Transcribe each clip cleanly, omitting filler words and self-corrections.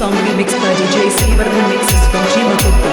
song remixed by DJ Srivarman mixes from Jimakutti.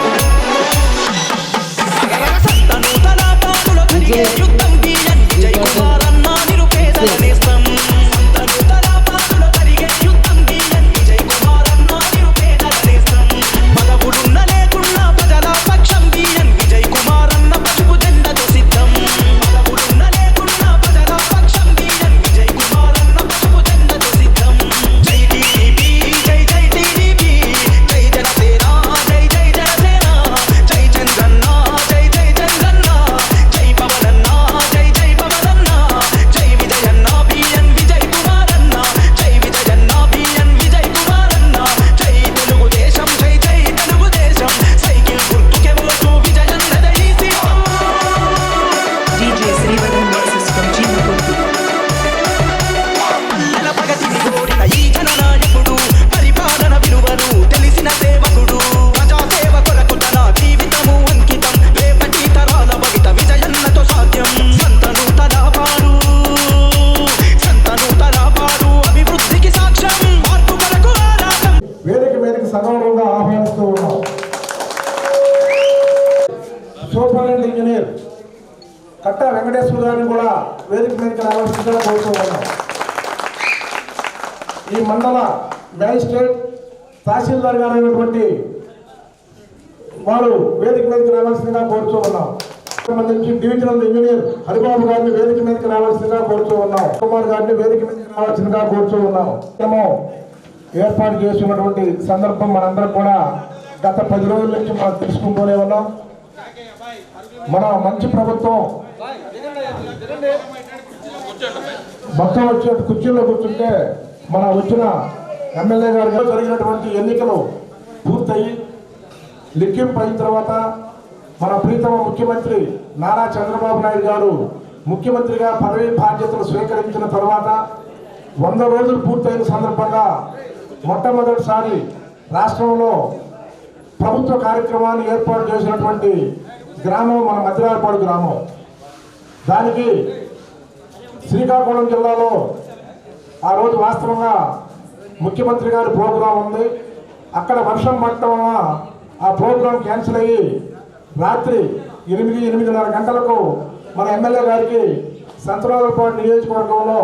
సగౌరవంగా ఆహ్వానిస్తూ ఉన్నాం. సూపరింటెండెంట్ ఇంజనీర్ కట్టా వెంకటేశ్వర గారిని కూడా వేదిక మీదకి రావాల్సిందిగా కోరుతూ ఉన్నాం. ఈ మండల మ్యాజిస్ట్రేట్ తహసీల్దార్ గారు అయినటువంటి వారు వేదిక మీదకి రావాల్సిందిగా కోరుతూ ఉన్నాం. సంబంధించి డివిజనల్ ఇంజనీర్ హరిబాబు గారిని వేదిక మీదకి రావాల్సిందిగా కోరుతూ ఉన్నాం. కుమార్ గారిని వేదిక మీదకి రావాల్సిందిగా కోరుతూ ఉన్నాం. ఏర్పాటు చేస్తున్నటువంటి సందర్భం మనందరం కూడా గత 10 రోజుల నుంచి మనం తెలుసుకుంటూనే ఉన్నాం. మన మంచి ప్రభుత్వం మొత్తం వచ్చే కుర్చీలో కూర్చుంటే మన వచ్చిన ఎమ్మెల్యే గారు జరిగినటువంటి ఎన్నికలు పూర్తయి లెక్కింపు అయిన తర్వాత మన ప్రీతమ ముఖ్యమంత్రి నారా చంద్రబాబు నాయుడు గారు ముఖ్యమంత్రిగా పదవి బాధ్యతలు స్వీకరించిన తర్వాత 100 రోజులు పూర్తయిన సందర్భంగా మొట్టమొదటిసారి రాష్ట్రంలో ప్రభుత్వ కార్యక్రమాన్ని ఏర్పాటు చేసినటువంటి గ్రామం మన మధ్యరాలపాడు గ్రామం. దానికి శ్రీకాకుళం జిల్లాలో ఆ రోజు వాస్తవంగా ముఖ్యమంత్రి గారి ప్రోగ్రాం ఉంది. అక్కడ వర్షం పడటం వల్ల ఆ ప్రోగ్రాం క్యాన్సిల్ అయ్యి రాత్రి 8-8:30 గంటలకు మన ఎమ్మెల్యే గారికి సంతరాలపాడు నియోజకవర్గంలో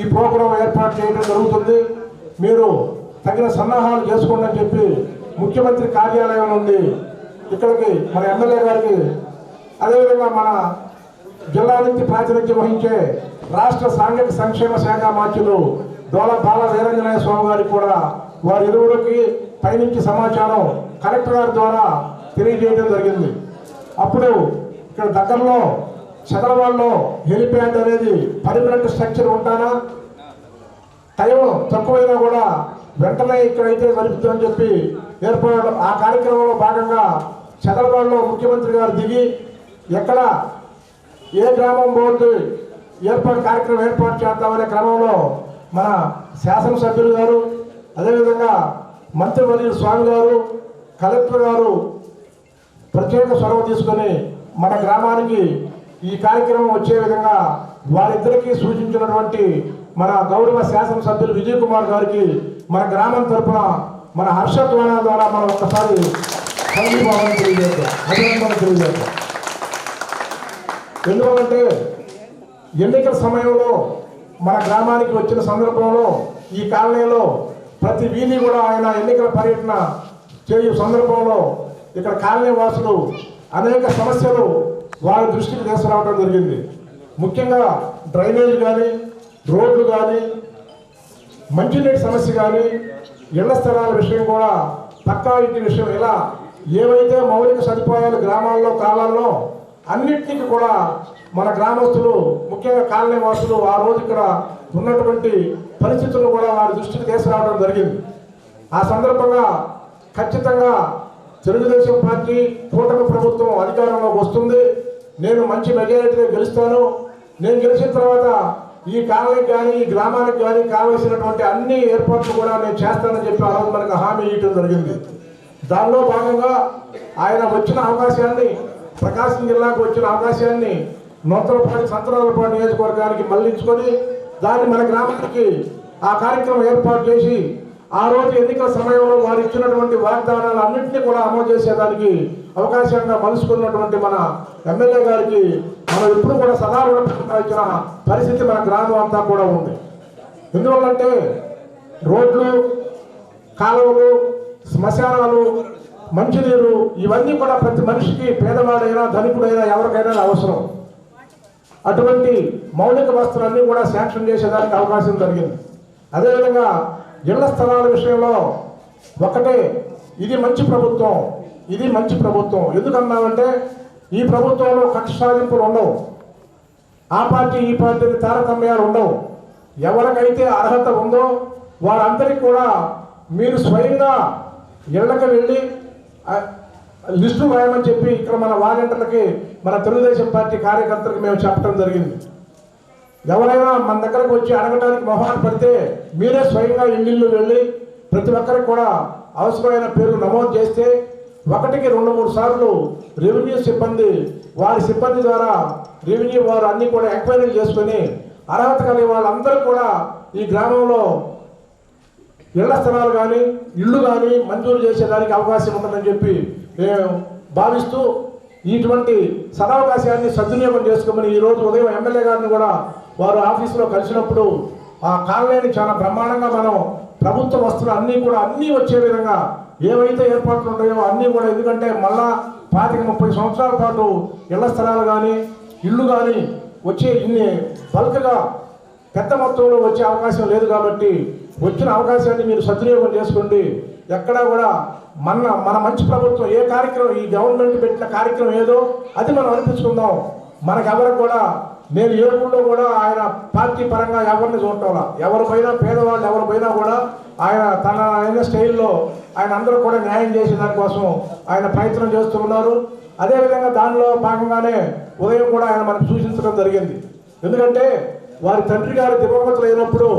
ఈ ప్రోగ్రాం ఏర్పాటు చేయడం జరుగుతుంది. మీరు తగిన సన్నాహాలు చేసుకోండి అని చెప్పి ముఖ్యమంత్రి కార్యాలయం నుండి ఇక్కడికి మన ఎమ్మెల్యే గారికి అదేవిధంగా మన జిల్లా నుంచి ప్రాతినిధ్యం వహించే రాష్ట్ర సాంఘిక సంక్షేమ శాఖ మంత్రులు దోల బాల వీరంజనేయ స్వామి గారికి కూడా వారి ఇరువురికి పైనుంచి సమాచారం కలెక్టర్ గారి ద్వారా తెలియజేయడం జరిగింది. అప్పుడు ఇక్కడ దగ్గరలో చదలవాడలో హెలిప్యాడ్ అనేది పర్మనెంట్ స్ట్రక్చర్ ఉంటానా, టైం తక్కువైనా కూడా వెంటనే ఇక్కడైతే జరుగుతుందని చెప్పి ఏర్పాటు ఆ కార్యక్రమంలో భాగంగా చదలవాడలో ముఖ్యమంత్రి గారు దిగి ఎక్కడ ఏ గ్రామం బోర్డు కార్యక్రమం ఏర్పాటు చేద్దామనే క్రమంలో మన శాసనసభ్యులు గారు అదేవిధంగా మంత్రివర్యులు స్వామి గారు కలెక్టర్ గారు ప్రత్యేక చొరవ తీసుకొని మన గ్రామానికి ఈ కార్యక్రమం వచ్చే విధంగా వారిద్దరికీ సూచించినటువంటి మన గౌరవ శాసనసభ్యులు విజయ్ కుమార్ గారికి మన గ్రామం తరఫున మన హర్షధ్వానాల ద్వారా మనం ఒక్కసారి సంఘీభావం తెలియజేద్దాం, అభినందనలు తెలియజేద్దాం. ఎందుకంటే ఎన్నికల సమయంలో మన గ్రామానికి వచ్చిన సందర్భంలో ఈ కాలనీలో ప్రతి వీధి కూడా ఆయన ఎన్నికల పర్యటన చేయు సందర్భంలో ఇక్కడ కాలనీ వాసులు అనేక సమస్యలు వారి దృష్టికి తీసుకురావడం జరిగింది. ముఖ్యంగా డ్రైనేజ్ కానీ, రోడ్లు కానీ, మంచినీటి సమస్య కానీ, ఇళ్ల స్థలాల విషయం కూడా, పక్కా ఇంటి విషయం, ఇలా ఏవైతే మౌలిక సదుపాయాలు గ్రామాల్లో కావాలో అన్నింటికి కూడా మన గ్రామస్తులు ముఖ్యంగా కాలనీ వాసులు ఆ రోజు ఇక్కడ ఉన్నటువంటి పరిస్థితులను కూడా వారి దృష్టికి తీసుకురావడం జరిగింది. ఆ సందర్భంగా ఖచ్చితంగా తెలుగుదేశం పార్టీ కూటమి ప్రభుత్వం అధికారంలోకి వస్తుంది, నేను మంచి మెజారిటీగా గెలుస్తాను, నేను గెలిచిన తర్వాత ఈ కాలనీకి కానీ ఈ గ్రామానికి కానీ కావలసినటువంటి అన్ని ఏర్పాట్లు కూడా నేను చేస్తానని చెప్పి ఆ రోజు మనకు హామీ ఇవ్వడం జరిగింది. దానిలో భాగంగా ఆయన వచ్చిన అవకాశాన్ని, ప్రకాశం జిల్లాకు వచ్చిన అవకాశాన్ని నూతలపాటి సంతరాలపాటి నియోజకవర్గానికి మళ్లించుకొని దాన్ని మన గ్రామానికి ఆ కార్యక్రమం ఏర్పాటు చేసి ఆ రోజు ఎన్నికల సమయంలో వారు ఇచ్చినటువంటి వాగ్దానాలు అన్నింటినీ కూడా అమలు చేసేదానికి అవకాశంగా మలుచుకున్నటువంటి మన ఎమ్మెల్యే గారికి మనం ఎప్పుడు కూడా సదా ఇచ్చిన పరిస్థితి మన గ్రామం అంతా కూడా ఉంది. ఎందువల్లంటే రోడ్లు, కాలువలు, శ్మశానాలు, మంచినీరు ఇవన్నీ కూడా ప్రతి మనిషికి, పేదవాడైనా ధనికుడైనా ఎవరికైనా అవసరం. అటువంటి మౌలిక వస్తువులన్నీ కూడా శాంక్షన్ చేసేదానికి అవకాశం జరిగింది. అదేవిధంగా ఇళ్ల స్థలాల విషయంలో ఒకటే, ఇది మంచి ప్రభుత్వం, ఇది మంచి ప్రభుత్వం. ఎందుకన్నామంటే ఈ ప్రభుత్వంలో కక్ష సాధింపులు ఉండవు, ఆ పార్టీ ఈ పార్టీని తారతమ్యాలు ఉండవు. ఎవరికైతే అర్హత ఉందో వారందరికీ కూడా మీరు స్వయంగా ఇళ్లకు వెళ్ళి లిస్టు రాయమని చెప్పి ఇక్కడ మన వాలంటీర్లకి, మన తెలుగుదేశం పార్టీ కార్యకర్తలకు మేము చెప్పడం జరిగింది. ఎవరైనా మన దగ్గరకు వచ్చి అడగడానికి మొహాలు పడితే మీరే స్వయంగా ఇల్లు వెళ్ళి ప్రతి ఒక్కరికి కూడా అవసరమైన పేర్లు నమోదు చేస్తే 1కి 2-3 సార్లు రెవెన్యూ సిబ్బంది, వారి సిబ్బంది ద్వారా రెవెన్యూ వారు అన్నీ కూడా ఎంక్వైరీలు చేసుకొని అర్హత కలిగే వాళ్ళందరూ కూడా ఈ గ్రామంలో ఇళ్ల స్థలాలు కానీ ఇళ్ళు కానీ మంజూరు చేసేదానికి అవకాశం ఉంటుందని చెప్పి మేము భావిస్తూ ఇటువంటి సదవకాశాన్ని సద్వినియోగం చేసుకోమని ఈరోజు ఉదయం ఎమ్మెల్యే గారిని కూడా వారు ఆఫీసులో కలిసినప్పుడు ఆ కాలనీని చాలా బ్రహ్మాండంగా మనం ప్రభుత్వ వస్తువులు అన్నీ వచ్చే విధంగా ఏవైతే ఏర్పాట్లు ఉన్నాయో అన్నీ కూడా, ఎందుకంటే మళ్ళా 25-30 సంవత్సరాల పాటు ఇళ్ల స్థలాలు కానీ ఇళ్ళు కానీ వచ్చే ఇన్ని బల్క్గా పెద్ద మొత్తంలో వచ్చే అవకాశం లేదు. కాబట్టి వచ్చిన అవకాశాన్ని మీరు సద్వినియోగం చేసుకోండి. ఎక్కడా కూడా మన మంచి ప్రభుత్వం ఏ కార్యక్రమం, ఈ గవర్నమెంట్ పెట్టిన కార్యక్రమం ఏదో అది మనం అనిపించుకుందాం. మనకెవరికి కూడా, నేను ఏడుగుల్లో కూడా ఆయన పార్టీ పరంగా ఎవరిని చూడటంలా, ఎవరిపైనా పేదవాళ్ళు ఎవరిపైనా కూడా ఆయన తన అయిన స్టైల్లో ఆయన అందరూ కూడా న్యాయం చేసే దానికోసం ఆయన ప్రయత్నం చేస్తూ ఉన్నారు. అదేవిధంగా దానిలో భాగంగానే ఉదయం కూడా ఆయన మనకు సూచించడం జరిగింది. ఎందుకంటే వారి తండ్రి గారు దివంగతులు అయినప్పుడు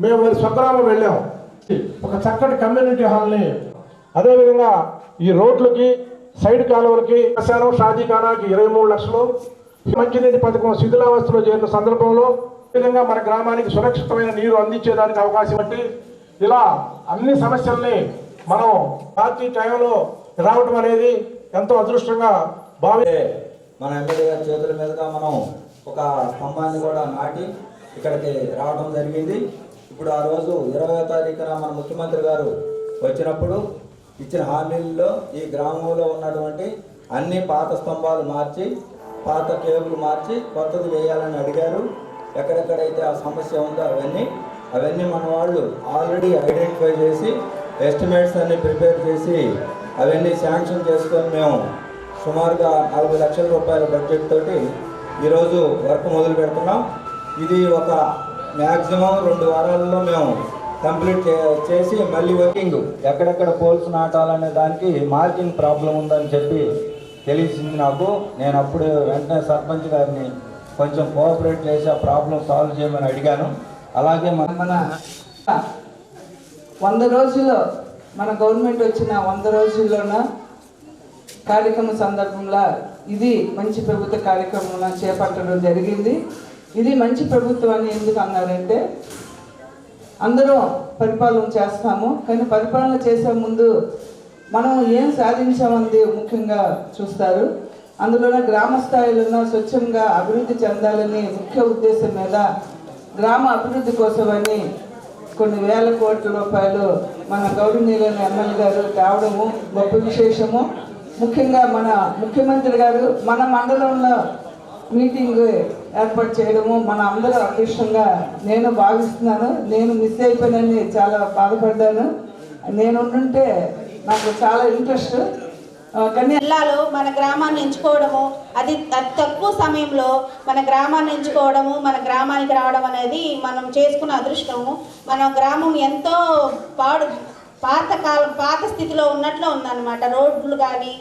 మేము వారి స్వగ్రామం వెళ్ళాం. ఒక చక్కటి కమ్యూనిటీ హాల్ని, అదేవిధంగా ఈ రోడ్లకి, సైడ్ కాలువలకి, శ్మశానం, షాదీఖానాకి 23 లక్షలు, మంచినీటి పథకం శిథిలావస్థలో చేరిన సందర్భంలో విధంగా మన గ్రామానికి సురక్షితమైన నీరు అందించేదానికి అవకాశం బట్టి ఇలా అన్ని సమస్యల్ని మనం పార్టీ టైంలో రావడం అనేది ఎంతో అదృష్టంగా భావిస్తే మన ఎమ్మెల్యే గారి చేతుల మీదుగా మనం ఒక స్తంభాన్ని కూడా నాటి ఇక్కడికి రావడం జరిగింది. ఇప్పుడు ఆ రోజు 20వ తారీఖున మన ముఖ్యమంత్రి గారు వచ్చినప్పుడు ఇచ్చిన హామీల్లో ఈ గ్రామంలో ఉన్నటువంటి అన్ని పాత స్తంభాలు మార్చి, పాత కేబుల్ మార్చి కొత్తది వేయాలని అడిగారు. ఎక్కడెక్కడైతే ఆ సమస్య ఉందో అవన్నీ మన వాళ్ళు ఆల్రెడీ ఐడెంటిఫై చేసి ఎస్టిమేట్స్ అన్ని ప్రిపేర్ చేసి అవన్నీ శాంక్షన్ చేసుకొని మేము సుమారుగా 40 లక్షల రూపాయల బడ్జెట్ తోటి ఈరోజు వర్క్ మొదలు పెడుతున్నాం. ఇది ఒక మ్యాక్సిమం 2 వారాలలో మేము కంప్లీట్ చేసి మళ్ళీ వర్కింగ్ ఎక్కడెక్కడ పోల్స్ నాటాలనే దానికి మార్కింగ్ ప్రాబ్లం ఉందని చెప్పి తెలిసింది నాకు. నేను అప్పుడు వెంటనే సర్పంచ్ గారిని కొంచెం కోఆపరేట్ చేసి ఆ ప్రాబ్లం సాల్వ్ చేయమని అడిగాను. అలాగే మన 100 రోజుల్లో మన గవర్నమెంట్ వచ్చిన 100 రోజుల్లోన కార్యక్రమం సందర్భంలో ఇది మంచి ప్రభుత్వ కార్యక్రమం చేపట్టడం జరిగింది. ఇది మంచి ప్రభుత్వం అని ఎందుకు అన్నారంటే, అందరూ పరిపాలన చేస్తాము, కానీ పరిపాలన చేసే ముందు మనం ఏం సాధించామన్నది ముఖ్యంగా చూస్తారు. అందులోనే గ్రామ స్థాయిలో స్వచ్ఛంగా అభివృద్ధి చెందాలని ముఖ్య ఉద్దేశం మీద గ్రామ అభివృద్ధి కోసమని కొన్ని వేల కోట్ల రూపాయలు మన గౌరవనీయులైన ఎమ్మెల్యే గారు తేవడము గొప్ప విశేషము. ముఖ్యంగా మన ముఖ్యమంత్రి గారు మన మండలంలో మీటింగ్ ఏర్పాటు చేయడము మన అందరూ అదృష్టంగా నేను భావిస్తున్నాను. నేను మిస్ అయిపోయానని చాలా బాధపడ్డాను. నేను ఉండుంటే నాకు చాలా ఇంట్రెస్ట్. కానీ జిల్లాలో మన గ్రామాన్ని ఎంచుకోవడము, అది తక్కువ సమయంలో మన గ్రామాన్ని ఎంచుకోవడము, మన గ్రామానికి రావడం అనేది మనం చేసుకున్న అదృష్టము. మన గ్రామం ఎంతో పాత స్థితిలో ఉన్నట్లు ఉందన్నమాట. రోడ్లు కానీ,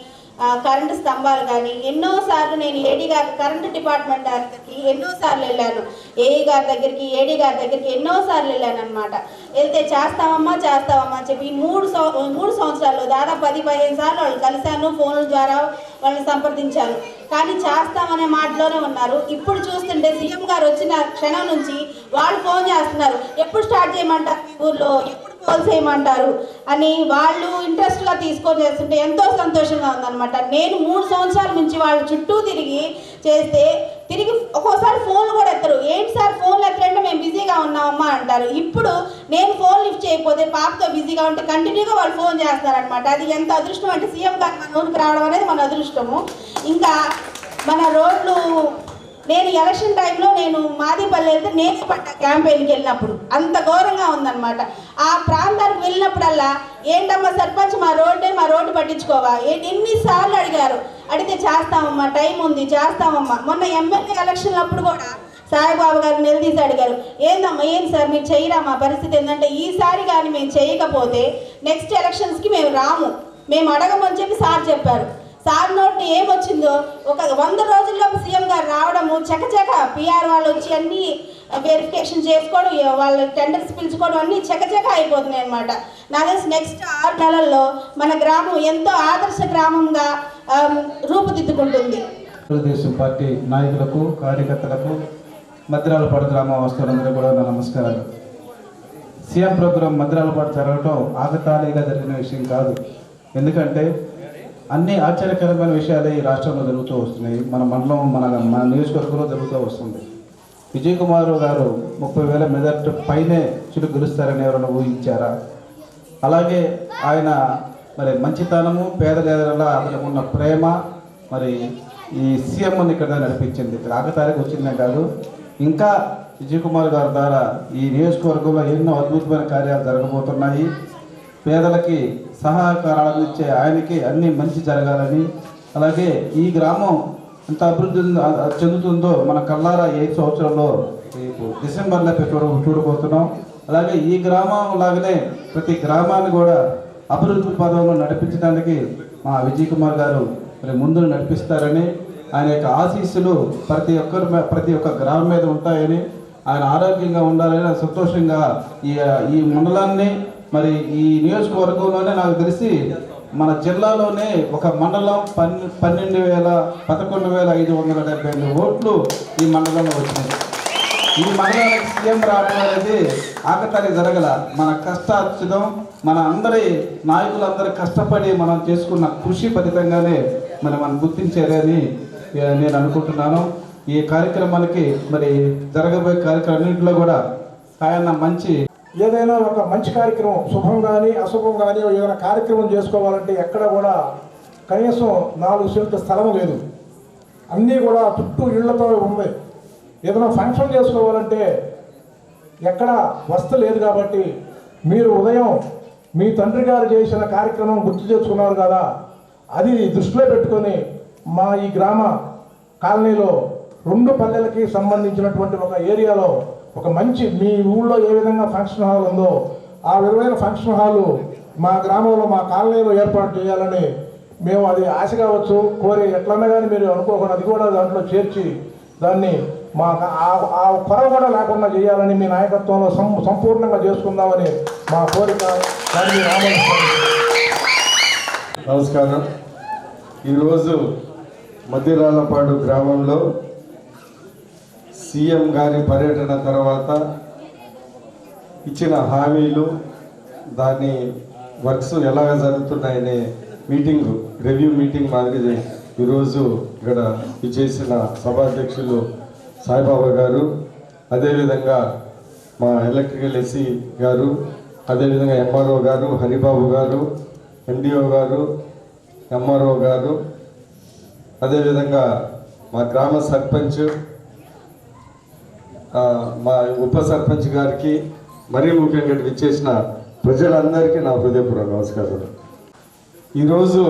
కరెంటు స్తంభాలు కానీ ఎన్నోసార్లు నేను ఏడీ గారి కరెంటు డిపార్ట్మెంట్ దగ్గరికి ఎన్నోసార్లు వెళ్ళాను. ఏఈ గారి దగ్గరికి, ఏడీ గారి దగ్గరికి ఎన్నోసార్లు వెళ్ళాను అనమాట. వెళ్తే చేస్తామమ్మా అని చెప్పి 3 సంవత్సరాల్లో దాదాపు 10-15 సార్లు వాళ్ళు కలిశాను. ఫోన్ల ద్వారా వాళ్ళని సంప్రదించాను, కానీ చేస్తామనే మాటలోనే ఉన్నారు. ఇప్పుడు చూస్తుంటే సీఎం గారు వచ్చిన క్షణం నుంచి వాళ్ళు ఫోన్ చేస్తున్నారు, ఎప్పుడు స్టార్ట్ చేయమంటారు ఊళ్ళో, ఎప్పుడు రోల్స్ వేయమంటారు అని వాళ్ళు ఇంట్రెస్ట్గా తీసుకొని చేస్తుంటే ఎంతో సంతోషంగా ఉందన్నమాట. నేను 3 సంవత్సరాల నుంచి వాళ్ళ చుట్టూ తిరిగి చేస్తే తిరిగి ఒక్కోసారి ఫోన్లు కూడా ఎత్తరు. ఏంటి సార్ ఫోన్లు ఎత్తరంటే మేము బిజీగా ఉన్నామమ్మా అంటారు. ఇప్పుడు నేను ఫోన్ లిఫ్ట్ చేయకపోతే పాపతో బిజీగా ఉంటే కంటిన్యూగా వాళ్ళు ఫోన్ చేస్తారనమాట. అది ఎంత అదృష్టం అంటే సీఎం గారు మన ఊరికి రావడం అనేది మన అదృష్టము. ఇంకా మన రోడ్లు నేను ఎలక్షన్ టైంలో నేను మాదిపల్లి వెళ్తే నేను పడ్డ క్యాంపెయిన్కి వెళ్ళినప్పుడు అంత ఘోరంగా ఉందన్నమాట. ఆ ప్రాంతానికి వెళ్ళినప్పుడల్లా ఏంటమ్మా సర్పంచ్ మా రోడ్డు పట్టించుకోవా ఎన్నిసార్లు అడిగారు. అడిగితే చేస్తామమ్మా టైం ఉంది చేస్తామమ్మా. మొన్న ఎమ్మెల్యే ఎలక్షన్లు అప్పుడు కూడా సాయిబాబు గారు నిలదీసి అడిగారు ఏందమ్మా ఏంటి సార్ మీరు చేయరా. మా పరిస్థితి ఏంటంటే ఈసారి కానీ మేము చేయకపోతే నెక్స్ట్ ఎలక్షన్స్కి మేము రాము, మేము అడగమని చెప్పి సార్ చెప్పారు. సార్ నోటిని ఏమొచ్చిందో ఒక 100 రోజుల్లో సీఎం గారు రావడము చకచక పిఆర్ వాళ్ళు వచ్చి అన్నీ వెరిఫికేషన్ చేసుకోవడం వాళ్ళ టెండర్స్ పిలుచుకోవడం అన్నీ చకచక అయిపోతున్నాయి అనమాట. నాకు తెలిసి నెక్స్ట్ 6 నెలల్లో మన గ్రామం ఎంతో ఆదర్శ గ్రామంగా రూపుదిద్దుకుంటుంది. తెలుగుదేశం పార్టీ నాయకులకు కార్యకర్తలకు మద్రాలపాడు గ్రామ వాసులందరూ కూడా నా నమస్కారాలు. సీఎం ప్రోగ్రాం మద్రాలపాడు జరగడం ఆగతాళీగా జరిగిన విషయం కాదు. ఎందుకంటే అన్ని ఆశ్చర్యకరమైన విషయాలు ఈ రాష్ట్రంలో జరుగుతూ వస్తున్నాయి. మన మండలం మన నియోజకవర్గంలో జరుగుతూ వస్తుంది. విజయ్ కుమార్ గారు 30,000 మెజార్టీ పైనే చుట్టూ గెలుస్తారని ఎవరైనా ఊహించారా? అలాగే ఆయన మరి మంచితనము పేదల అతనికి ఉన్న ప్రేమ మరి ఈ సీఎంని ఇక్కడ నడిపించింది. ఆగతాళికి వచ్చిందే కాదు, ఇంకా విజయ్ కుమార్ గారి ద్వారా ఈ నియోజకవర్గంలో ఎన్నో అద్భుతమైన కార్యాలు జరగబోతున్నాయి. పేదలకి సహకారాలు అందించే ఆయనకి అన్నీ మంచి జరగాలని, అలాగే ఈ గ్రామం ఎంత అభివృద్ధి చెందుతుందో మన కల్లారా 5 సంవత్సరంలో రేపు డిసెంబర్లో చూడబోతున్నాం. అలాగే ఈ గ్రామం లాగానే ప్రతి గ్రామాన్ని కూడా అభివృద్ధి పదంలో నడిపించడానికి మా విజయ్ కుమార్ గారు మరి ముందు నడిపిస్తారని, ఆయన యొక్క ఆశీస్సులు ప్రతి ఒక్క గ్రామం మీద ఉంటాయని, ఆయన ఆరోగ్యంగా ఉండాలని సంతోషంగా ఈ మండలాన్ని మరి ఈ నియోజకవర్గంలోనే నాకు తెలిసి మన జిల్లాలోనే ఒక మండలం 11,570 ఓట్లు ఈ మండలంలో వచ్చినాయి. ఈ మండలానికి సీఎం రావడం అనేది ఆకతాళి జరగల. మన కష్టార్జితం మన అందరి నాయకులందరూ కష్టపడి మనం చేసుకున్న కృషి ఫలితంగానే మనం గుర్తించారని నేను అనుకుంటున్నాను. ఈ కార్యక్రమానికి మరి జరగబోయే కార్యక్రమాన్నింటిలో కూడా ఆయన ఏదైనా ఒక మంచి కార్యక్రమం శుభం కానీ అశుభం కానీ ఏదైనా కార్యక్రమం చేసుకోవాలంటే ఎక్కడ కూడా కనీసం 4 సెంట్ల స్థలం లేదు. అన్నీ కూడా చుట్టూ ఇళ్లతో ఉంది. ఏదైనా ఫంక్షన్ చేసుకోవాలంటే ఎక్కడ వస్తు లేదు. కాబట్టి మీరు ఉదయం మీ తండ్రి గారు చేసిన కార్యక్రమం గుర్తు చేసుకున్నారు కదా, అది దృష్టిలో పెట్టుకొని మా ఈ గ్రామ కాలనీలో 2 పల్లెలకి సంబంధించినటువంటి ఒక ఏరియాలో ఒక మంచి మీ ఊళ్ళో ఏ విధంగా ఫంక్షన్ హాల్ ఉందో ఆ విధమైన ఫంక్షన్ హాలు మా గ్రామంలో మా కాలనీలో ఏర్పాటు చేయాలని మేము అది ఆశ కావచ్చు కోరి ఎట్లన్నా కానీ మీరు అనుకోకుండా అది కూడా దాంట్లో చేర్చి దాన్ని మా ఆ కొర కూడా లేకుండా చేయాలని మీ నాయకత్వంలో సంపూర్ణంగా చేసుకుందామని మా కోరిక. దాన్ని నమస్కారం. ఈరోజు మద్దిరాలపాడు గ్రామంలో సీఎం గారి పర్యటన తర్వాత ఇచ్చిన హామీలు దాని వర్క్స్ ఎలాగ జరుగుతున్నాయనే రివ్యూ మీటింగ్ మాదిరి ఈరోజు ఇక్కడ చేసిన సభాధ్యక్షులు సాయిబాబా గారు, అదేవిధంగా మా ఎలక్ట్రికల్ ఎస్సీ గారు, అదేవిధంగా ఎంఆర్ఓ గారు హరిబాబు గారు, ఎండిఓ గారు, ఎంఆర్ఓ గారు, అదేవిధంగా మా గ్రామ సర్పంచ్, మా ఉప సర్పంచ్ గారికి, మరీ ముఖ్యంగా విచ్చేసిన ప్రజలందరికీ నా హృదయపూర్వక నమస్కారాలు. ఈరోజు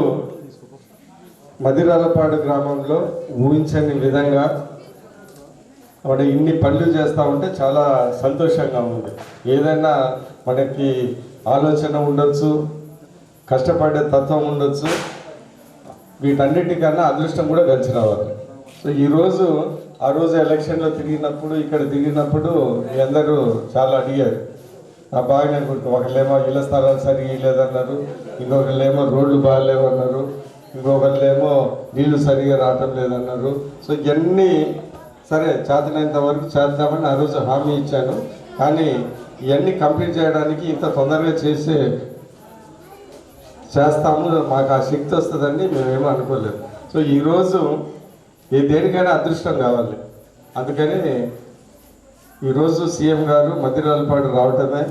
మదిరాలపాడు గ్రామంలో ఊహించని విధంగా మన ఇన్ని పనులు చేస్తూ ఉంటే చాలా సంతోషంగా ఉంది. ఏదైనా మనకి ఆలోచన ఉండొచ్చు, కష్టపడే తత్వం ఉండొచ్చు, వీటన్నిటికన్నా అదృష్టం కూడా కలిసి రావాలి. సో ఈరోజు ఆ రోజు ఎలక్షన్లో తిరిగినప్పుడు ఇక్కడ తిరిగినప్పుడు మీ అందరూ చాలా అడిగారు. బాగానే గుర్తు, ఒకళ్ళేమో ఇళ్ల స్థలాలు సరిగా లేదన్నారు, ఇంకొకళ్ళేమో రోడ్లు బాగాలేవన్నారు, ఇంకొకళ్ళేమో నీళ్లు సరిగా రావటం లేదన్నారు. సో ఇవన్నీ సరే చేతనైనంత వరకు చేద్దామని ఆ రోజు హామీ ఇచ్చాను. కానీ ఇవన్నీ కంప్లీట్ చేయడానికి ఇంత తొందరగా చేస్తాము, మాకు ఆ శక్తి వస్తుందని మేమేమో అనుకోలేదు. సో ఈరోజు దేనికైనా అదృష్టం కావాలి. అందుకని ఈరోజు సీఎం గారు మద్దిరాలపాడు రావటమే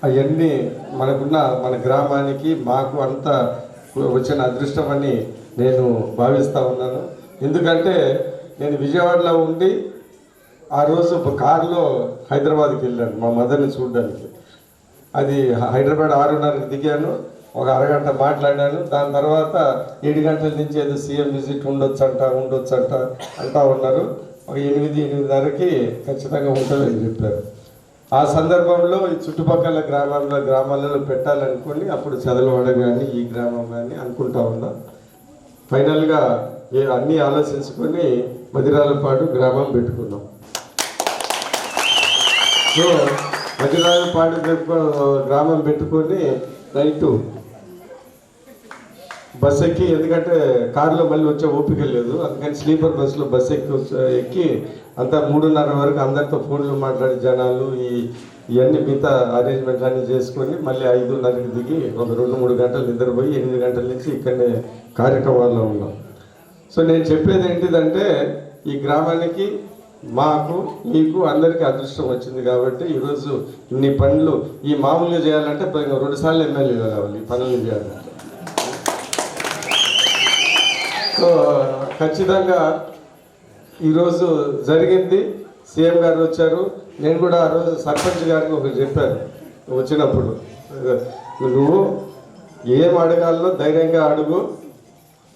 అవన్నీ మన గ్రామానికి మాకు అంత వచ్చిన అదృష్టం అని నేను భావిస్తూ ఉన్నాను. ఎందుకంటే నేను విజయవాడలో ఉండి ఆ రోజు కారులో హైదరాబాద్కి వెళ్ళాను మా మదర్ని చూడడానికి. అది హైదరాబాద్ 6:30కి దిగాను, ఒక అరగంట మాట్లాడాను. దాని తర్వాత 7 గంటల నుంచి ఏదో సీఎం విజిట్ ఉండొచ్చంట అంటా ఉన్నారు. ఒక 8-8:30కి ఖచ్చితంగా ఉంటుందని చెప్పారు. ఆ సందర్భంలో ఈ చుట్టుపక్కల గ్రామాలలో పెట్టాలనుకుని అప్పుడు చదలవాడ కానీ ఈ గ్రామం కానీ అనుకుంటా ఉన్నాం. ఫైనల్గా అన్నీ ఆలోచించుకొని మదిరాలపాడు గ్రామం పెట్టుకున్నాం. సో మదిరాలపాడు గ్రామం పెట్టుకొని నైటు బస్ ఎక్కి, ఎందుకంటే కారులో మళ్ళీ వచ్చే ఓపిక లేదు, అందుకని స్లీపర్ బస్సులో బస్ ఎక్కి అంతా 3:30 వరకు అందరితో ఫోన్లు మాట్లాడి జనాలు ఇవన్నీ మిగతా అరేంజ్మెంట్ అన్నీ చేసుకొని మళ్ళీ 5:30కి దిగి ఒక 2-3 గంటలు నిద్రపోయి 8 గంటల నుంచి ఇక్కడనే కార్యక్రమాల్లో ఉన్నాం. సో నేను చెప్పేది ఏంటిదంటే ఈ గ్రామానికి మాకు మీకు అందరికీ అదృష్టం వచ్చింది కాబట్టి ఈరోజు ఇన్ని పనులు ఈ మామూలుగా చేయాలంటే 2 సార్లు ఎమ్మెల్యే కావాలి ఈ పనులు చేయాలంటే. సో ఖచ్చితంగా ఈరోజు జరిగింది. సీఎం గారు వచ్చారు. నేను కూడా ఆ రోజు సర్పంచ్ గారికి ఒకటి చెప్పాను వచ్చినప్పుడు, నువ్వు ఏం అడగాలో ధైర్యంగా అడుగు,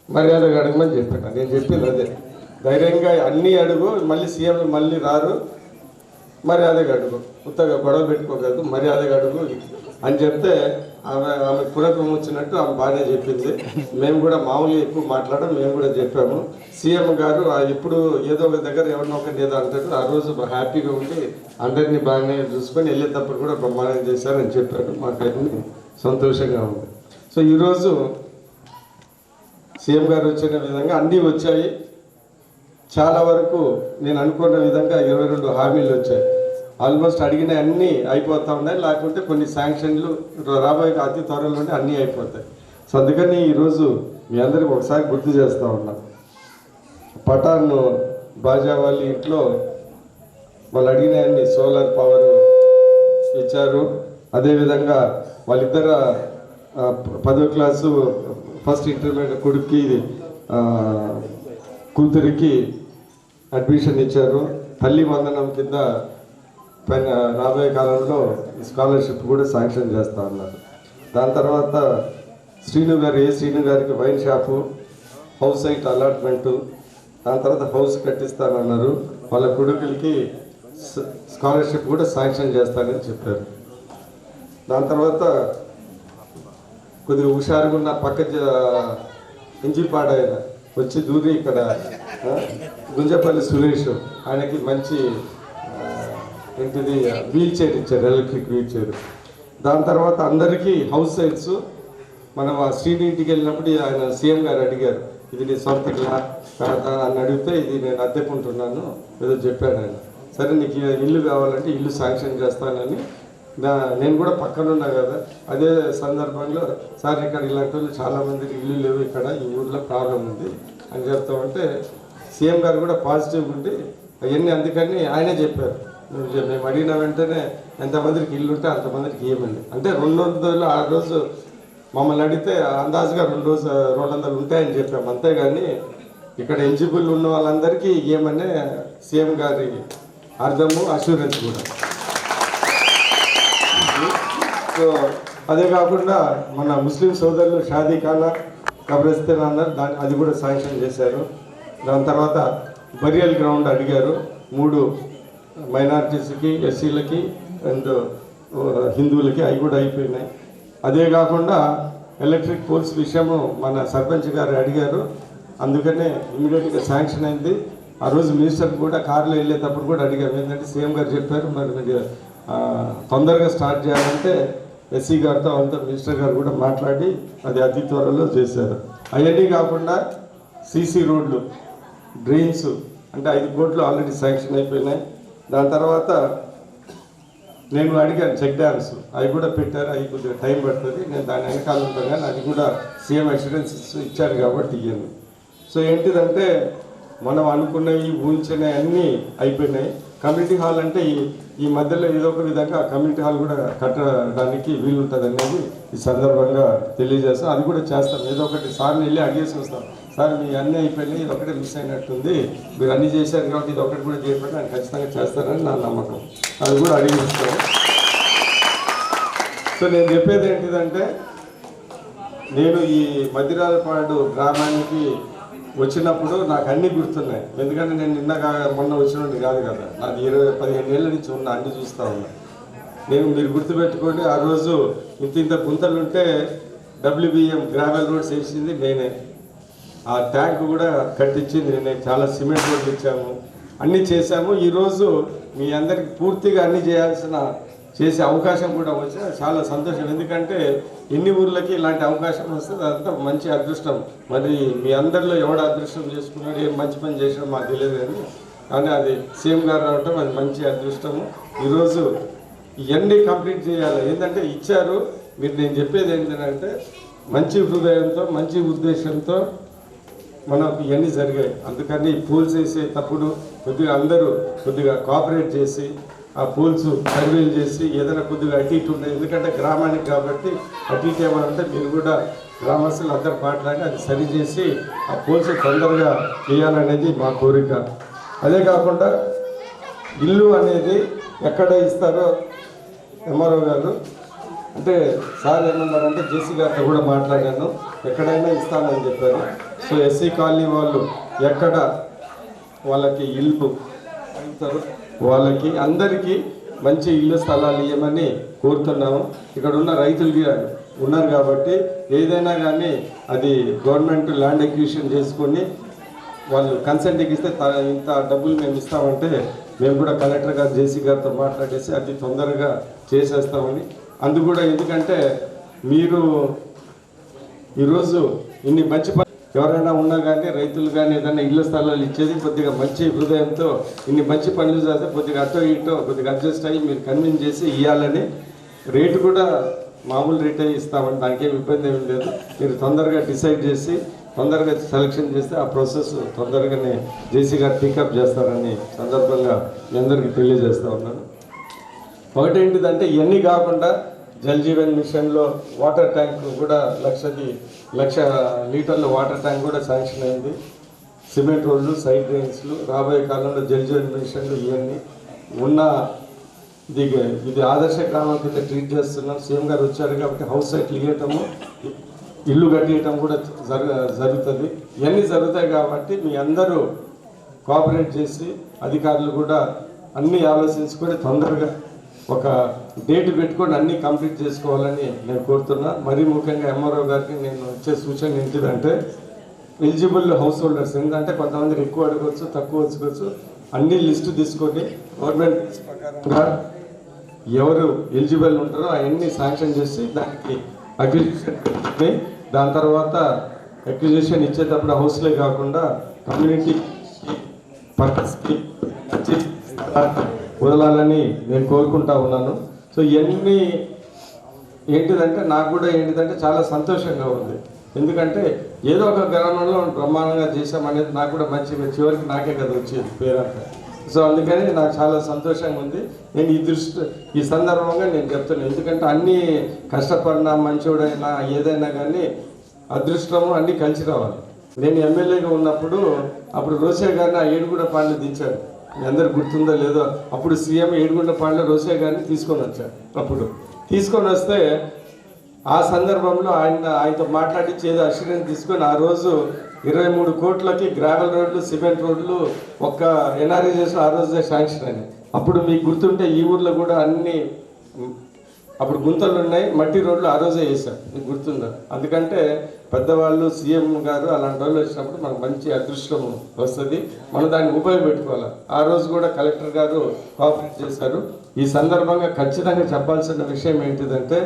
మర్యాదగా అడగమని చెప్పాను. నేను చెప్పింది అదే, ధైర్యంగా అన్నీ అడుగు, మళ్ళీ సీఎం మళ్ళీ రారు, మర్యాదగా అడుగు, కొత్తగా గొడవ పెట్టుకోగలదు, మర్యాదగా అడుగు అని చెప్తే ఆమె పునఃం వచ్చినట్టు ఆమె బాగానే చెప్పింది. మేము కూడా మామూలుగా ఎక్కువ మాట్లాడడం మేము కూడా చెప్పాము. సీఎం గారు ఇప్పుడు ఏదో ఒక దగ్గర ఎవరినో ఒకటి ఏదో అంటారు, ఆ రోజు హ్యాపీగా ఉండి అందరినీ బాగానే చూసుకొని వెళ్ళేటప్పుడు కూడా బ్రహ్మాండం చేశారని చెప్పారు. మాకు అన్ని సంతోషంగా ఉంది. సో ఈరోజు సీఎం గారు వచ్చిన విధంగా అన్నీ వచ్చాయి. చాలా వరకు నేను అనుకున్న విధంగా 22 హామీలు వచ్చాయి. ఆల్మోస్ట్ అడిగిన అన్నీ అయిపోతూ ఉన్నాయి, లేకుంటే కొన్ని శాంక్షన్లు రాబోయే అతి త్వరలోనే అన్నీ అయిపోతాయి. సో అందుకని ఈరోజు మీ అందరికి ఒకసారి గుర్తు చేస్తూ ఉన్నాం. పఠాన్ బాజా వాళ్ళ ఇంట్లో వాళ్ళు అడిగిన అన్ని సోలార్ పవర్ ఇచ్చారు. అదేవిధంగా వాళ్ళిద్దరు 10వ క్లాసు ఫస్ట్ ఇంటర్మీడియట్ కొడుక్కి కూతురికి అడ్మిషన్ ఇచ్చారు. తల్లి వందనం కింద రాబోయే కాలంలో స్కాలర్షిప్ కూడా శాంక్షన్ చేస్తూ ఉన్నారు. దాని తర్వాత శ్రీను గారికి wine shop, house site allotment, దాని తర్వాత హౌస్ కట్టిస్తానన్నారు. వాళ్ళ కొడుకులకి స్కాలర్షిప్ కూడా శాంక్షన్ చేస్తానని చెప్పారు. దాని తర్వాత కొద్దిగా హుషారుగా ఉన్న పక్క ఇంజిపాడ వచ్చి దూరి ఇక్కడ గుంజపల్లి సురేష్ ఆయనకి మంచి ఏంటిది వీల్ చైర్ ఇచ్చారు, ఎలక్ట్రిక్ వీల్ చైర్. దాని తర్వాత అందరికీ హౌస్ సైట్స్ మనం ఆ శ్రీని ఇంటికి వెళ్ళినప్పుడు ఆయన సీఎం గారు అడిగారు, ఇది నీ సొంత కాదా అని అడిగితే ఇది నేను అద్దెకుంటున్నాను ఏదో చెప్పాడు ఆయన. సరే నీకు ఇల్లు కావాలంటే ఇల్లు శాంక్షన్ చేస్తానని నేను కూడా పక్కన ఉన్నా కదా. అదే సందర్భంలో సార్ ఇక్కడ ఇలాంటి వాళ్ళు చాలామందికి ఇల్లు లేవు, ఇక్కడ ఈ ఊళ్ళో ప్రాబ్లం ఉంది అని చెప్తామంటే సీఎం గారు కూడా పాజిటివ్గా ఉండి అవన్నీ అందుకని ఆయనే చెప్పారు. మేము అడిగిన వెంటనే ఎంతమందికి ఇల్లు ఉంటే అంతమందికి ఇవ్వమండి అంటే 200 ఆ రోజు మమ్మల్ని అడిగితే అందాజుగా 200 ఉంటాయని చెప్పాము. అంతేగాని ఇక్కడ ఎలిజిబుల్ ఉన్న వాళ్ళందరికీ ఇవ్వమనే సీఎం గారి అర్థము, అష్యూరెన్స్ కూడా. సో అదే కాకుండా మన ముస్లిం సోదరులు షాదీఖానా కబ్రస్థాన్ అన్నారు, అది కూడా శాంక్షన్ చేశారు. దాని తర్వాత బరియల్ గ్రౌండ్ అడిగారు 3 మైనారిటీస్కి, ఎస్సీలకి అండ్ హిందువులకి, అవి కూడా అయిపోయినాయి. అదే కాకుండా ఎలక్ట్రిక్ పోల్స్ విషయము మన సర్పంచ్ గారు అడిగారు, అందుకనే ఇమీడియట్గా శాంక్షన్ అయింది. ఆ రోజు మినిస్టర్ కూడా కారులో వెళ్ళేటప్పుడు కూడా అడిగారు, ఏంటంటే సీఎం గారు చెప్పారు మరి మీరు తొందరగా స్టార్ట్ చేయాలంటే ఎస్సీ గారితో అంతా మినిస్టర్ గారు కూడా మాట్లాడి అది అతి త్వరలో చేశారు. అవన్నీ కాకుండా సీసీ రోడ్లు, డ్రైన్స్ అంటే 5 కోట్లు ఆల్రెడీ శాంక్షన్ అయిపోయినాయి. దాని తర్వాత నేను అడిగాను చెక్ డ్యామ్స్ అవి కూడా పెట్టారు, అవి కొద్దిగా టైం పడుతుంది, నేను దాని వెనకాల ఉంటాను కానీ అది కూడా సీఎం అష్యూరెన్స్ ఇచ్చారు కాబట్టి ఇయ్యాను. సో ఏంటిదంటే మనం అనుకున్నవి ఊహించినవి అన్నీ అయిపోయినాయి. కమ్యూనిటీ హాల్ అంటే ఈ మధ్యలో ఏదో ఒక విధంగా కమ్యూనిటీ హాల్ కూడా కట్టడానికి వీలుంటుంది అనేది ఈ సందర్భంగా తెలియజేస్తాం. అది కూడా చేస్తాం. ఏదో ఒకటి సార్ని వెళ్ళి అడిగేసి వస్తాం, సార్ మీ అన్నీ అయిపోయినాయి, ఇది ఒకటే మిస్ అయినట్టుంది, మీరు అన్నీ చేశారు కాబట్టి ఇది ఒకటి కూడా చేయకపోతే ఆయన ఖచ్చితంగా చేస్తారని నా నమ్మకం. అది కూడా అడిగిస్తాను. సో నేను చెప్పేది ఏంటిదంటే నేను ఈ మద్దిరాలపాడు గ్రామానికి వచ్చినప్పుడు నాకు అన్నీ గుర్తున్నాయి. ఎందుకంటే నేను మొన్న వచ్చినట్టు కాదు కదా, నాకు 15 ఏళ్ళ నుంచి ఉన్నా, అన్నీ చూస్తూ ఉన్నా. మీరు గుర్తుపెట్టుకోండి, ఆ రోజు ఇంత గుంతలుంటే WBM గ్రావెల్ రోడ్స్ వేసింది నేనే, ఆ ట్యాంక్ కూడా కట్టించింది నేనే, చాలా సిమెంట్ రోడ్లు ఇచ్చాము, అన్నీ చేశాము. ఈరోజు మీ అందరికి పూర్తిగా అన్నీ చేసే అవకాశం కూడా వచ్చి చాలా సంతోషం. ఎందుకంటే ఎన్ని ఊర్లకి ఇలాంటి అవకాశం వస్తుంది, అదంతా మంచి అదృష్టం. మరి మీ అందరిలో ఎవడ అదృష్టం చేసుకున్నాడు, ఏం మంచి పని చేసినా మాకు తెలియదు కానీ అది సీఎం గారు రావటం అది మంచి అదృష్టము. ఈరోజు ఇవన్నీ కంప్లీట్ చేయాలి. ఏంటంటే ఇచ్చారు మీరు, నేను చెప్పేది ఏంటంటే మంచి హృదయంతో మంచి ఉద్దేశంతో మనకు ఇవన్నీ జరిగాయి. అందుకని పూల్స్ వేసేటప్పుడు కొద్దిగా అందరూ కొద్దిగా కోఆపరేట్ చేసి ఆ పూల్స్ సర్వేలు చేసి ఏదైనా కొద్దిగా అటు ఇటు ఉండేది. ఎందుకంటే గ్రామానికి కాబట్టి అటు ఇటు ఏమంటే మీరు కూడా గ్రామస్తులు అందరూ మాట్లాడి అది సరి చేసి ఆ పూల్స్ తొందరగా వేయాలనేది మా కోరిక. అదే కాకుండా ఇల్లు అనేది ఎక్కడ ఇస్తారో ఎంఆర్ఓ గారు అంటే సార్ ఏమన్నారంటే జేసీ గారితో కూడా మాట్లాడాను, ఎక్కడైనా ఇస్తానని చెప్పారు. సో ఎస్సీ కాలనీ వాళ్ళు ఎక్కడ వాళ్ళకి ఇల్లు ఇస్తారు, వాళ్ళకి అందరికీ మంచి ఇల్లు స్థలాలు ఇవ్వమని కోరుతున్నాము. ఇక్కడ ఉన్న రైతులు ఉన్నారు కాబట్టి ఏదైనా కానీ అది గవర్నమెంట్ ల్యాండ్ ఎక్విజిషన్ చేసుకొని వాళ్ళు కన్సెంట్కి ఇస్తే ఇంత డబ్బులు మేము ఇస్తామంటే మేము కూడా కలెక్టర్ గారు జేసీ గారితో మాట్లాడేసి అది తొందరగా చేసేస్తామని. అందు కూడా ఎందుకంటే మీరు ఈరోజు ఇన్ని మంచి ఎవరైనా ఉన్నా కానీ రైతులు కానీ ఏదైనా ఇళ్ళ స్థలాలు ఇచ్చేది కొద్దిగా మంచి హృదయంతో ఇన్ని మంచి పనులు చేస్తే కొద్దిగా అటో ఇటో కొద్దిగా అడ్జస్ట్ అయ్యి మీరు కన్విన్స్ చేసి ఇవ్వాలని. రేటు కూడా మామూలు రేటే ఇస్తామని, దానికి ఏమి ఇబ్బంది ఏమి లేదు. మీరు తొందరగా డిసైడ్ చేసి తొందరగా సెలెక్షన్ చేస్తే ఆ ప్రాసెస్ తొందరగానే జేసీ గారు పికప్ చేస్తారని సందర్భంగా మీ అందరికీ తెలియజేస్తూ ఉన్నాను. ఒకటేంటిదంటే ఇవన్నీ కాకుండా జల్ జీవన్ మిషన్లో వాటర్ ట్యాంక్ కూడా 1,00,000 లీటర్ల వాటర్ ట్యాంక్ కూడా శాంక్షన్ అయింది. సిమెంట్ రోడ్లు, సైడ్ డ్రైన్స్లు, రాబోయే కాలంలో జల్ జీవన్ మిషన్లు ఇవన్నీ ఉన్న ఇది ఆదర్శ గ్రామం కింద ట్రీట్ చేస్తున్నాం. సీఎం గారు వచ్చారు కాబట్టి హౌస్ సైట్లు ఇవ్వటము, ఇల్లు కట్టియటం కూడా జరుగుతుంది. ఇవన్నీ జరుగుతాయి కాబట్టి మీ అందరూ కోఆపరేట్ చేసి అధికారులు కూడా అన్నీ ఆలోచించుకొని తొందరగా ఒక డేట్ పెట్టుకొని అన్నీ కంప్లీట్ చేసుకోవాలని నేను కోరుతున్నా. మరీ ముఖ్యంగా ఎంఆర్ఓ గారికి నేను ఇచ్చే సూచన ఏంటిదంటే ఎలిజిబుల్ హౌస్ హోల్డర్స్, ఎందుకంటే కొంతమంది ఎక్కువ అడగవచ్చు, తక్కువ వచ్చుకోవచ్చు, అన్ని లిస్టు తీసుకొని గవర్నమెంట్ ప్రకారంగా ఎవరు ఎలిజిబుల్ ఉంటారో అవన్నీ శాంక్షన్ చేసి దానికి అక్విజిషన్ పెట్టుకుని దాని తర్వాత అక్విజిషన్ ఇచ్చేటప్పుడు హౌస్లే కాకుండా కమ్యూనిటీ పర్పస్కి వదలాలని నేను కోరుకుంటా ఉన్నాను. సో ఇవన్నీ ఏంటిదంటే నాకు కూడా ఏంటిదంటే చాలా సంతోషంగా ఉంది. ఎందుకంటే ఏదో ఒక గ్రామంలో బ్రహ్మాండంగా చేసామనేది నాకు కూడా మంచి చివరికి నాకే కదా వచ్చేది పేరంతా. సో అందుకని నాకు చాలా సంతోషంగా ఉంది. నేను ఈ సందర్భంగా నేను చెప్తున్నాను, ఎందుకంటే అన్నీ కష్టపడినా మంచోడైనా ఏదైనా కానీ అదృష్టము అన్నీ కలిసి రావాలి. నేను ఎమ్మెల్యేగా ఉన్నప్పుడు అప్పుడు రోసే గారిని ఆ ఏడుగుండపాడులో దించాడు, మీ అందరికి గుర్తుందో లేదో. అప్పుడు సీఎం ఏడుగుండపాడులో రోసే గారిని తీసుకొని వచ్చాడు. అప్పుడు తీసుకొని వస్తే ఆ సందర్భంలో ఆయనతో మాట్లాడించి ఏదో అష్యూరెన్స్ తీసుకొని ఆ రోజు 23 కోట్లకి గ్రావెల్ రోడ్లు, సిమెంట్ రోడ్లు ఒక్క ఎన్ఆర్ఈ చేసిన ఆ రోజే శాంక్షన్ అని. అప్పుడు మీకు గుర్తుంటే ఈ ఊర్లో కూడా అన్ని అప్పుడు గుంతలు ఉన్నాయి, మట్టి రోడ్లు ఆ రోజే వేశారు, మీకు గుర్తుందా? అందుకంటే పెద్దవాళ్ళు సీఎం గారు అలాంటి వాళ్ళు వచ్చినప్పుడు మనకు మంచి అదృష్టం వస్తుంది, మనం దాన్ని ఉపయోగపెట్టుకోవాలి. ఆ రోజు కూడా కలెక్టర్ గారు కోఆపరేట్ చేశారు. ఈ సందర్భంగా ఖచ్చితంగా చెప్పాల్సిన విషయం ఏంటిదంటే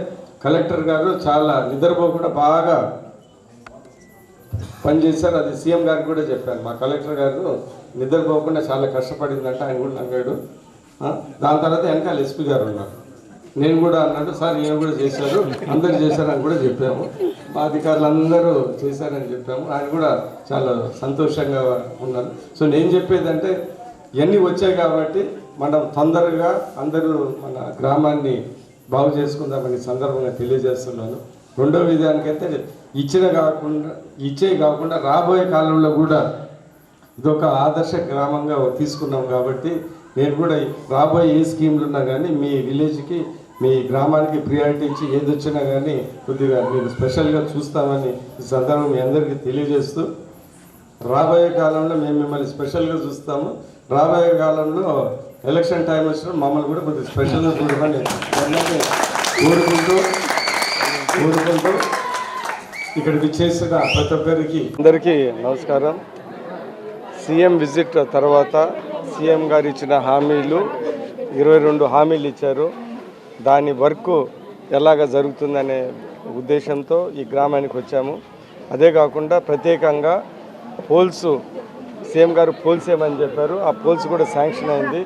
కలెక్టర్ గారు చాలా నిద్రపోకుండా బాగా పనిచేశారు. అది సీఎం గారికి కూడా చెప్పాను. మా కలెక్టర్ గారు నిద్రపోకుండా చాలా కష్టపడిందంటే ఆయన కూడా నవ్వాడు. దాని తర్వాత వెనకాల ఎస్పీ గారు ఉన్నారు. నేను కూడా అన్నాడు, సార్ ఈయన కూడా చేశారు, అందరు చేశారని కూడా చెప్పాము, మా అధికారులు అందరూ చేశారని చెప్పాము. ఆయన కూడా చాలా సంతోషంగా ఉన్నారు. సో నేను చెప్పేదంటే ఇవన్నీ వచ్చాయి కాబట్టి మనం తొందరగా అందరూ మన గ్రామాన్ని బాగు చేసుకుందామని సందర్భంగా తెలియజేస్తున్నాను. రెండో విధానికైతే ఇచ్చే కాకుండా రాబోయే కాలంలో కూడా ఇదొక ఆదర్శ గ్రామంగా తీసుకున్నాం కాబట్టి నేను కూడా రాబోయే ఏ స్కీమ్లు ఉన్నా కానీ మీ విలేజ్కి మీ గ్రామానికి ప్రియారిటీ ఇచ్చి ఏది వచ్చినా కానీ కొద్దిగా మీరు స్పెషల్గా చూస్తామని ఈ సందర్భం మీ అందరికీ తెలియజేస్తూ రాబోయే కాలంలో మేము మిమ్మల్ని స్పెషల్గా చూస్తాము. రాబోయే కాలంలో ఎలక్షన్ టైం వచ్చినా మమ్మల్ని కూడా కొద్దిగా స్పెషల్గా చూడమని కోరుకుంటూ ఇక్కడికి చేసిన ప్రతి ఒక్కరికి అందరికీ నమస్కారం. సీఎం విజిట్ తర్వాత సీఎం గారు ఇచ్చిన హామీలు 22 హామీలు ఇచ్చారు. దాని వర్క్ ఎలాగ జరుగుతుందనే ఉద్దేశంతో ఈ గ్రామానికి వచ్చాము. అదే కాకుండా ప్రత్యేకంగా పోల్స్ సీఎం గారు పోల్స్ ఏమని చెప్పారు, ఆ పోల్స్ కూడా శాంక్షన్ అయింది.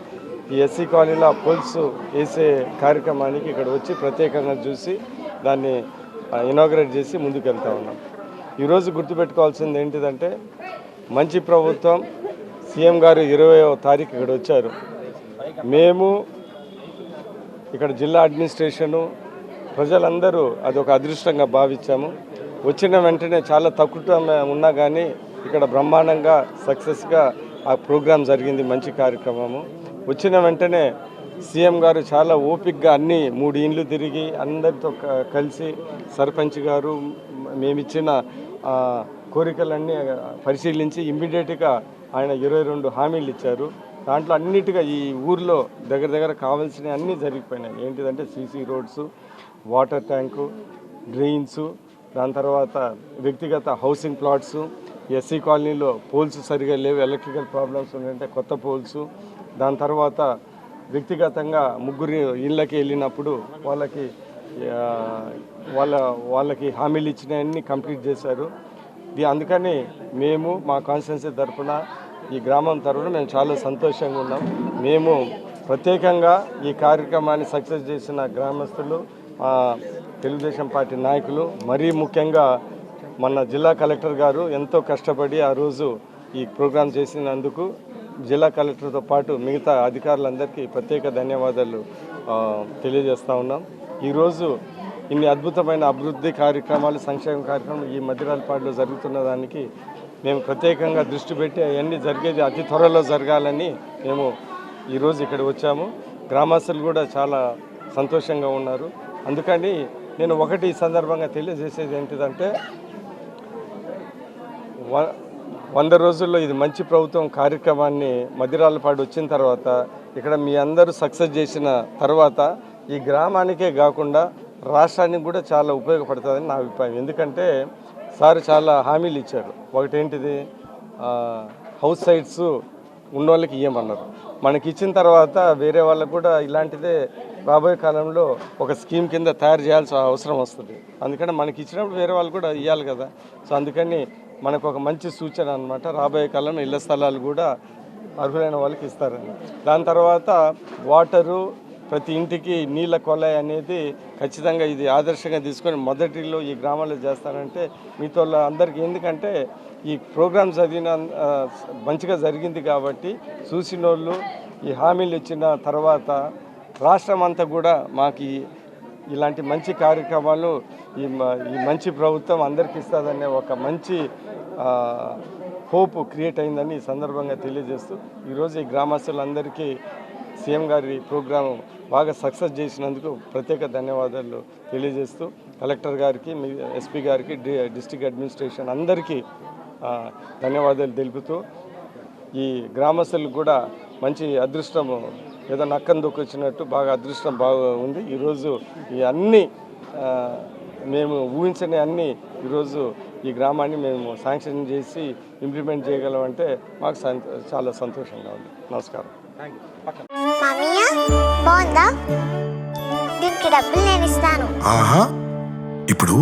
ఈ ఎస్సీ కాలనీలో ఆ పోల్స్ వేసే కార్యక్రమానికి ఇక్కడ వచ్చి ప్రత్యేకంగా చూసి దాన్ని ఇనాగ్రేట్ చేసి ముందుకు వెళ్తూ ఉన్నాం. ఈరోజు గుర్తుపెట్టుకోవాల్సింది ఏంటిదంటే మంచి ప్రభుత్వం సీఎం గారు 20వ తారీఖు ఇక్కడ వచ్చారు. మేము ఇక్కడ జిల్లా అడ్మినిస్ట్రేషను ప్రజలందరూ అదొక అదృష్టంగా భావించాము. వచ్చిన వెంటనే చాలా తక్కువ ఉన్నా కానీ ఇక్కడ బ్రహ్మాండంగా సక్సెస్గా ఆ ప్రోగ్రాం జరిగింది. మంచి కార్యక్రమము. వచ్చిన వెంటనే సీఎం గారు చాలా ఓపికగా అన్ని 3 ఇండ్లు తిరిగి అందరితో కలిసి సర్పంచ్ గారు మేమిచ్చిన కోరికలన్నీ పరిశీలించి ఇమ్మీడియట్గా ఆయన 22 హామీలు ఇచ్చారు. దాంట్లో అన్నిటిగా ఈ ఊర్లో దగ్గర కావాల్సినవి అన్నీ జరిగిపోయినాయి. ఏంటిదంటే CC roads, water tank, drains, దాని తర్వాత వ్యక్తిగత హౌసింగ్ ప్లాట్స్, ఎస్సీ కాలనీలో పోల్స్ సరిగా లేవు, ఎలక్ట్రికల్ ప్రాబ్లమ్స్ ఉన్నాయంటే కొత్త పోల్స్, దాని తర్వాత వ్యక్తిగతంగా 3 ఇళ్ళకి వెళ్ళినప్పుడు వాళ్ళకి హామీలు ఇచ్చినవన్నీ కంప్లీట్ చేశారు. అందుకని మేము మా కాన్స్టిట్యున్సీ తరఫున ఈ గ్రామం తరఫున మేము చాలా సంతోషంగా ఉన్నాం. మేము ప్రత్యేకంగా ఈ కార్యక్రమాన్ని సక్సెస్ చేసిన గ్రామస్తులు, తెలుగుదేశం పార్టీ నాయకులు, మరీ ముఖ్యంగా మన జిల్లా కలెక్టర్ గారు ఎంతో కష్టపడి ఆ రోజు ఈ ప్రోగ్రాం చేసినందుకు జిల్లా కలెక్టర్తో పాటు మిగతా అధికారులందరికీ ప్రత్యేక ధన్యవాదాలు తెలియజేస్తూ ఉన్నాం. ఈరోజు ఇన్ని అద్భుతమైన అభివృద్ధి కార్యక్రమాలు, సంక్షేమ కార్యక్రమాలు ఈ మధ్యరాలపాడులో జరుగుతున్న దానికి మేము ప్రత్యేకంగా దృష్టి పెట్టి అవన్నీ జరిగేది అతి త్వరలో జరగాలని మేము ఈరోజు ఇక్కడ వచ్చాము. గ్రామస్తులు కూడా చాలా సంతోషంగా ఉన్నారు. అందుకని నేను ఒకటి ఈ సందర్భంగా తెలియజేసేది ఏంటిదంటే 100 రోజుల్లో ఇది మంచి ప్రభుత్వం కార్యక్రమాన్ని మధ్యరాలపాడు వచ్చిన తర్వాత ఇక్కడ మీ అందరూ సక్సెస్ చేసిన తర్వాత ఈ గ్రామానికే కాకుండా రాష్ట్రానికి కూడా చాలా ఉపయోగపడుతుందని నా అభిప్రాయం. ఎందుకంటే సార్ చాలా హామీలు ఇచ్చారు. ఒకటేంటిది హౌస్ సైట్స్ ఉన్నోళ్ళకి ఇవ్వమన్నారు. మనకి ఇచ్చిన తర్వాత వేరే వాళ్ళకు కూడా ఇలాంటిదే రాబోయే కాలంలో ఒక స్కీమ్ కింద తయారు చేయాల్సిన అవసరం వస్తుంది. అందుకని మనకి ఇచ్చినప్పుడు వేరే వాళ్ళు కూడా ఇవ్వాలి కదా. సో అందుకని మనకు ఒక మంచి సూచన అన్నమాట. రాబోయే కాలంలో ఇళ్ల స్థలాలు కూడా అర్హులైన వాళ్ళకి ఇస్తారని. దాని తర్వాత వాటరు, ప్రతి ఇంటికి నీళ్ళ కొలాయి అనేది ఖచ్చితంగా ఇది ఆదర్శంగా తీసుకొని మొదటిలో ఈ గ్రామాల్లో చేస్తారంటే మీతో అందరికీ. ఎందుకంటే ఈ ప్రోగ్రామ్ చదివిన మంచిగా జరిగింది కాబట్టి చూసిన వాళ్ళు ఈ హామీలు ఇచ్చిన తర్వాత రాష్ట్రం అంతా కూడా మాకు ఇలాంటి మంచి కార్యక్రమాలు ఈ మంచి ప్రభుత్వం అందరికీ ఇస్తుందనే ఒక మంచి హోప్ క్రియేట్ అయిందని ఈ సందర్భంగా తెలియజేస్తూ ఈరోజు ఈ గ్రామస్తులందరికీ సీఎం గారి ప్రోగ్రాం బాగా సక్సెస్ చేసినందుకు ప్రత్యేక ధన్యవాదాలు తెలియజేస్తూ కలెక్టర్ గారికి, ఎస్పీ గారికి, డిస్ట్రిక్ట్ అడ్మినిస్ట్రేషన్ అందరికీ ధన్యవాదాలు తెలుపుతూ ఈ గ్రామస్తులకు కూడా మంచి అదృష్టము ఏదో నక్కను దొక్కొచ్చినట్టు బాగా అదృష్టం బాగా ఉంది. ఈరోజు ఈ అన్నీ మేము ఊహించని అన్నీ ఈరోజు ఈ గ్రామాన్ని మేము శాంక్షన్ చేసి ఇంప్లిమెంట్ చేయగలమంటే మాకు చాలా సంతోషంగా ఉంది. నమస్కారం. బాగుందా? దీనికి డబ్బులు నేను ఇస్తాను. ఆహా, ఇప్పుడు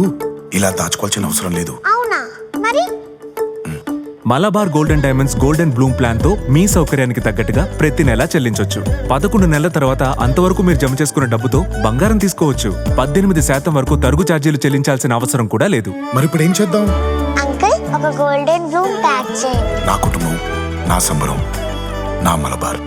ఇలా దాచుకోవాల్సిన అవసరం లేదు. అవునా? మరి Malabar golden diamonds golden Bloom plan తో మీ సౌకర్యానికి తగ్గట్టుగా ప్రతి నెలా చెల్లించొచ్చు. 11 నెలల తర్వాత అంతవరకు మీరు జమ చేసుకున్న డబ్బుతో బంగారం తీసుకోవచ్చు. 18% వరకు తరుగు ఛార్జీలు చెల్లించాల్సిన అవసరం కూడా లేదు. మరి ఇప్పుడు ఏం చేద్దాం? అంకుల్, ఒక గోల్డెన్ బ్లూమ్ ప్యాక్ చేయండి. నా కుటుంబం, నా సంబరం, నా మలబార్.